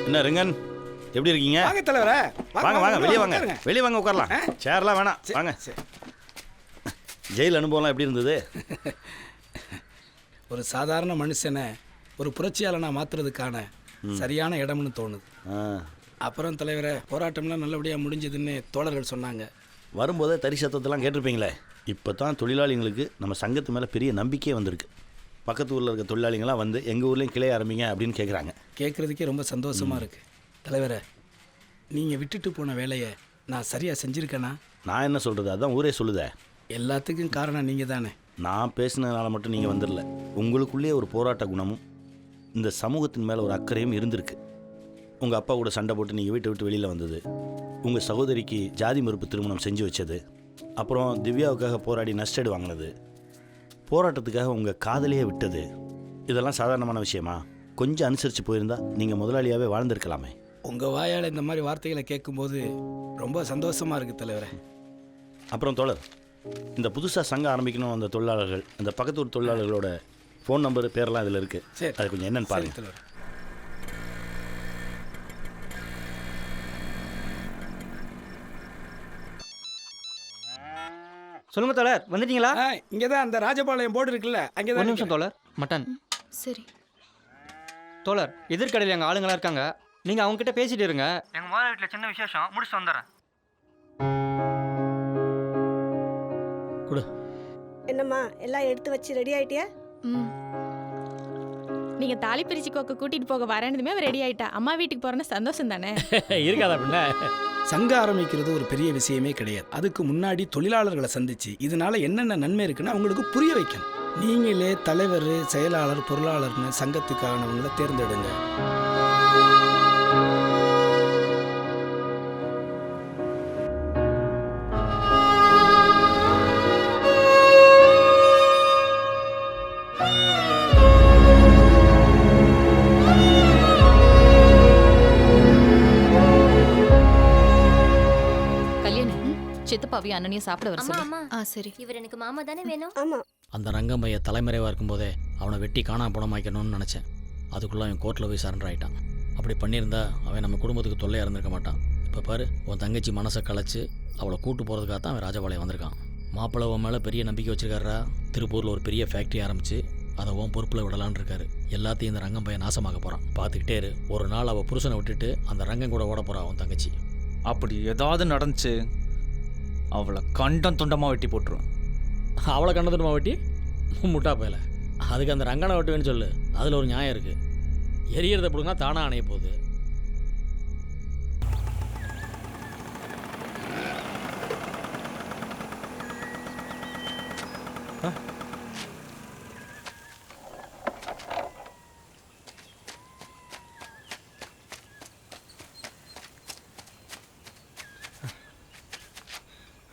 என்ன ரங்கன், எப்படி இருக்கீங்க? வாங்க தலைவரே. வாங்க வாங்க, வெளியே வாங்க, வெளியே வாங்க, உட்காரலாம். சேர்லாம் வேணாம், வாங்க. ஜெயில் அனுபவம்லாம் எப்படி இருந்தது? ஒரு சாதாரண மனுஷனை ஒரு புரட்சியாளனா மாற்றுறதுக்கான சரியான இடம்னு தோணுது. அப்புறம் தலைவரை போராட்டம்லாம் நல்லபடியாக முடிஞ்சதுன்னு தோழர்கள் சொன்னாங்க. வரும்போதே தறி சத்தத்தெல்லாம் கேட்டிருப்பீங்களே. இப்போ தான் தொழிலாளிங்களுக்கு நம்ம சங்கத்து மேலே பெரிய நம்பிக்கையே வந்திருக்கு. பக்கத்து ஊரில் இருக்க தொழிலாளிங்களாம் வந்து எங்கள் ஊர்லேயும் கிளை ஆரம்பிங்க அப்படின்னு கேட்குறாங்க. கேட்குறதுக்கே ரொம்ப சந்தோஷமாக இருக்குது. தலைவரை, நீங்கள் விட்டுட்டு போன வேலையை நான் சரியாக செஞ்சுருக்கேனா? நான் என்ன சொல்கிறது, அதான் ஊரே சொல்லுதே. எல்லாத்துக்கும் காரணம் நீங்கள் தானே. நான் பேசினதுனால மட்டும் நீங்கள் வந்துடல. உங்களுக்குள்ளேயே ஒரு போராட்ட குணமும் இந்த சமூகத்தின் மேலே ஒரு அக்கறையும் இருந்திருக்கு. உங்கள் அப்பா கூட சண்டை போட்டு நீங்கள் வீட்டை விட்டு வெளியில் வந்தது, உங்கள் சகோதரிக்கு ஜாதி மறுப்பு திருமணம் செஞ்சு வச்சது, அப்புறம் திவ்யாவுக்காக போராடி நஷ்டேடு வாங்கினது, போராட்டத்துக்காக உங்கள் காதலியே விட்டது, இதெல்லாம் சாதாரணமான விஷயமா? கொஞ்சம் அனுசரித்து போயிருந்தா நீங்கள் முதலாளியாகவே வாழ்ந்திருக்கலாமே. உங்கள் வாயால் இந்த மாதிரி வார்த்தைகளை கேட்கும்போது ரொம்ப சந்தோஷமாக இருக்குது தலைவரை. அப்புறம் தோழர், இந்த புதுசாக சங்கம் ஆரம்பிக்கணும் அந்த தொழிலாளர்கள், அந்த பக்கத்தூர் தொழிலாளர்களோட ஃபோன் நம்பர் பேரெல்லாம் இதில் இருக்குது. சரி, அது கொஞ்சம் என்னென்னு பாருங்கள் தலைவர். சொல்லுங்க தோழர், வந்துட்டீங்களா? இங்கே தான் அந்த ராஜபாளையம் போர்டு இருக்குல்ல, அங்கே ஒரு தான். நிமிஷம் தோழர், மட்டன். சரி தோழர், எதிர்கடையில் எங்கள் ஆளுங்களாம் இருக்காங்க, நீங்கள் அவங்ககிட்ட பேசிட்டு இருங்க. எங்கள் முதல் வீட்டில் சின்ன விசேஷம் முடிச்சுட்டு வந்துடுறேன். கொடு. என்னம்மா எல்லாம் எடுத்து வச்சு ரெடி ஆயிட்டியா? ம் நீங்க தாலி பிரிச்சு கோக்க கூட்டிட்டு போக வரேன்னதுமே அவ ரெடி ஆயிட்டா. அம்மா வீட்டுக்கு போறேன்னு சந்தோஷம் தானே? இருக்காதா பின்ன? சங்கம் ஆரம்பிக்கிறது ஒரு பெரிய விஷயமே கிடையாது. அதுக்கு முன்னாடி தொழிலாளர்களை சந்திச்சு இதனால என்னென்ன நன்மை இருக்குன்னு அவங்களுக்கு புரிய வைக்கணும். நீங்களே தலைவர், செயலாளர், பொருளாளர்னு சங்கத்துக்கானவங்களை தேர்ந்தெடுங்க. சித்தப்பாவையும் அண்ணனையும் சாப்பிட வர சொல்லு. சரி. இவர் எனக்கு மாமா தானே வேணும்? ஆமா. அந்த ரங்கம்பைய தலைமறைவாக இருக்கும்போதே அவனை வெட்டி காணாம பணமாக்கணும்னு நினச்சேன். அதுக்குள்ளே அவன் கோர்ட்டில் போய் சரண்டர் ஆகிட்டான். அப்படி பண்ணியிருந்தா அவன் நம்ம குடும்பத்துக்கு தொல்லையாக இருந்திருக்க மாட்டான். இப்போ பாரு, உன் தங்கச்சி மனசை கலைச்சி அவளை கூட்டு போகிறதுக்காக தான் அவன் ராஜபாளையம் வந்திருக்கான். மாப்பிள்ளை உன் மேலே பெரிய நம்பிக்கை வச்சிருக்காரா. திருப்பூரில் ஒரு பெரிய ஃபேக்ட்ரி ஆரம்பித்து அதை உன் பொறுப்பில் விடலான்னு இருக்காரு. எல்லாத்தையும் இந்த ரங்கம்பைய நாசமாக்க போகிறான். பார்த்துக்கிட்டே இரு. ஒரு நாள் அவள் புருஷனை விட்டுட்டு அந்த ரங்கம் கூட ஓட போகிறான் உன் தங்கச்சி. அப்படி ஏதாவது நடந்துச்சு அவளை கண்டம் துண்டமாக வெட்டி போட்டுருவேன். அவளை கண்டதுமா வெட்டி முட்டா போயல. அதுக்கு அந்த ரங்கனை வெட்டுவேன்னு சொல்லு. அதில் ஒரு நியாயம் இருக்குது. எரியறதை பிடுங்க தானாக அணைய போகுது.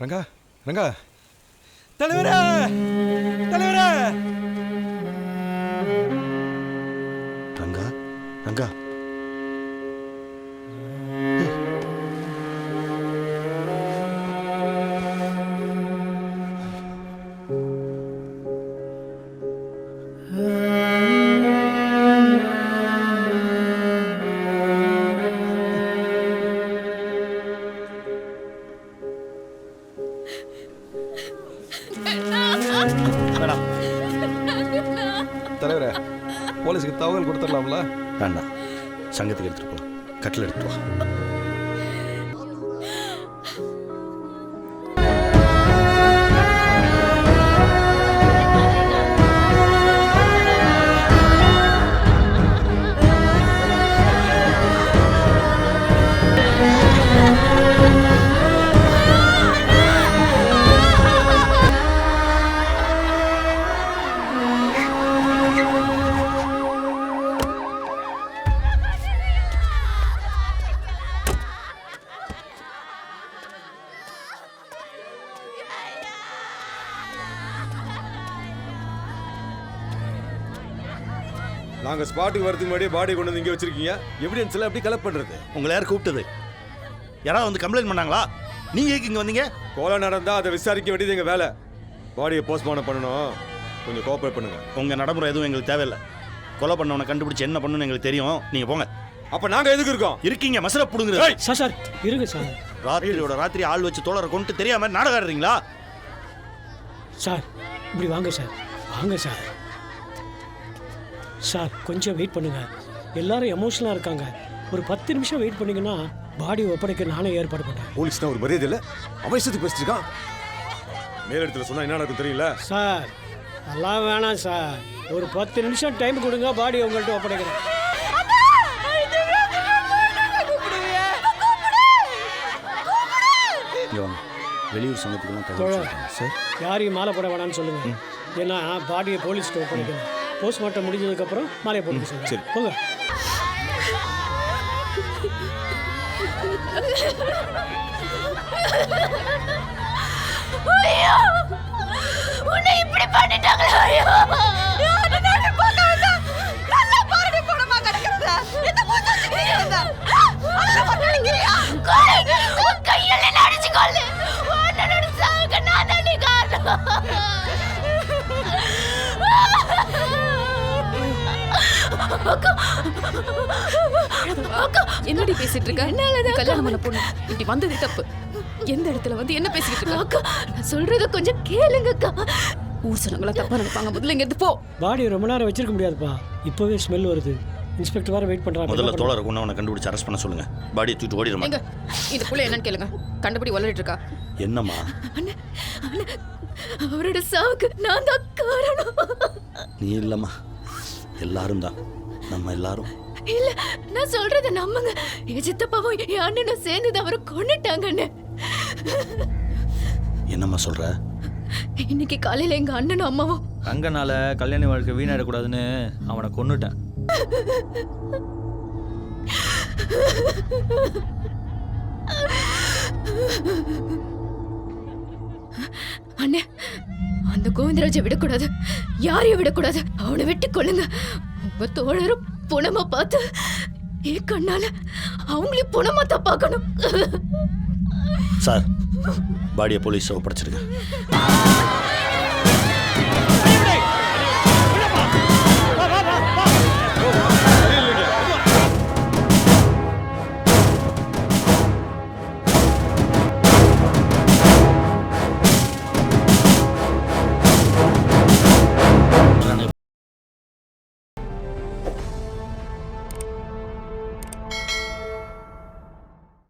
ரங்கா, ரங்கா, தலைவரே, தலைவரே. ரங்கா, ரங்கா, தலைவரே, போலீஸுக்கு தகவல் கொடுத்துடலாம்ல? வேண்டாம், சங்கத்துக்கு எடுத்துகிட்டு போகலாம். கட்டில் எடுத்துட்டு வா. நாங்க ஸ்பாட்டுக்கு வரதுக்கு முன்னாடியே பாடி கொண்டு வந்து இங்கே வச்சிருக்கீங்க. எவிடன்ஸ் எல்லாம் எப்படி கலெக்ட் பண்றது? உங்களை யார் கூப்பிட்டது? யாராவது வந்து கம்ப்ளைண்ட் பண்ணாங்களா? நீங்க எதுக்கு இங்க வந்தீங்க? கொலை நடந்தா அதை விசாரிக்க வேண்டியது எங்க வேலை. பாடியை போஸ்ட்மார்ட்டம் பண்ணணும். கொஞ்சம் கோஆபரேட் பண்ணுங்க. உங்க நடைமுறை எதுவும் எங்களுக்கு தேவையில்லை. கொலை பண்ணவனை கண்டுபிடிச்சு என்ன பண்ணணும்னு எங்களுக்கு தெரியும். நீங்கள் போங்க. அப்ப நாங்க எதுக்கு இருக்கோம்? இருக்கீங்க மசர புடுங்குறது. சார் சார் இருங்க சார். ராத்திரியோட ராத்திரி ஆள் வச்சு தோழரை கொண்டு தெரியாம நாடகம் ஆடுறீங்களா? சார் இப்படி வாங்க சார், வாங்க சார். சார் கொஞ்சம் வெயிட் பண்ணுங்க, எல்லாரும் எமோஷனலாக இருக்காங்க. ஒரு 10 நிமிஷம் வெயிட் பண்ணீங்கன்னா பாடி ஒப்படைக்க நானே ஏற்பாடு பண்ணுறேன். போலீஸ்னா ஒரு மரியாதை இல்ல, அவன் இஷ்டத்துக்கு பேசிட்டு இருக்கான். மேலிடத்துல சொன்னா என்ன நடக்கும் தெரியல. சார் அதெல்லாம் வேணாம் சார், ஒரு 10 நிமிஷம் டைம் கொடுங்க, பாடி உங்கள்கிட்ட ஒப்படைக்கிறேன். இங்கே வாங்க. வெளியூர் சங்கத்துக்கெல்லாம் தகவல் சார். யாரையும் மாலை போட வேணாம்னு சொல்லுங்க. ஏன்னா பாடியை போலீஸ்கிட்ட ஒப்படைக்கணும். போஸ்ட்மார்ட்டம் முடிஞ்சதுக்கப்புறம் மாலையை போட்டு சொல்லுங்க. சரி போங்க. உன்னை இப்படி பண்ணிட்டாங்களா? ஐயோ நான் பார்க்கறதா நல்லா பாருடி போடமா கிடக்குறதா. இந்த மூஞ்சி வச்சிருக்கீங்க. அத பண்ணீங்கயா? உன் கையில அடிச்சு கொல்லு. உன்னோட சாவுக்கு நான் தான் காரணம். என்னடி பேசிட்டு இருக்க? கல்யாணம் பண்ண பொண்ணு இப்படி வந்தது தப்பு. எந்த இடத்துல வந்து என்ன பேசிட்டு இருக்க? அக்கா நான் சொல்றத கொஞ்சம் கேளுங்க அக்கா. ஊர் சொன்னவங்கள தப்பா நினைப்பாங்க. முதல்ல இங்க இருந்து போ. பாடி ரொம்ப நேரம் வச்சிருக்க முடியாதுப்பா, இப்போவே ஸ்மெல் வருது. இன்ஸ்பெக்டர் வேற வெயிட் பண்றாங்க. முதல்ல தோழரை கொண்டவனை கண்டுபிடிச்சு அரெஸ்ட் பண்ண சொல்லுங்க. பாடியை தூக்கிட்டு ஓடிடுமா? எங்க இந்த புள்ள என்னன்னு கேளுங்க. கண்டுபிடி வளரிட்டு இருக்கா. என்னம்மா? அவரோட சாவுக்கு நான் தான் காரணம். நீ இல்லம்மா, எல்லாரும் தான். நம்ம எல்லாரும். இல்ல நான் சொல்றத நம்புங்க. என் சித்தப்பாவும் என் அண்ணனும் சேர்ந்து அவரை கொன்னுட்டாங்கன்னு. என்னம்மா சொல்ற? இன்னைக்கு காலையில எங்க அண்ணனும் அம்மாவும் அங்கனால கல்யாணி வாழ்க்கை வீணாயிடக்கூடாதுன்னு அவனை கொன்னுட்டேன். அண்ணே அந்த கோவிந்தராஜை விடக்கூடாது, யாரையும் விடக்கூடாது. அவனை வெட்டி கொள்ளுங்க. உங்க தோழரும் புனமா பார்த்து என் கண்ணால அவங்களையும் புனமா தான் பார்க்கணும். சார், பாடியை போலீஸ் ஒப்படைச்சிருங்க.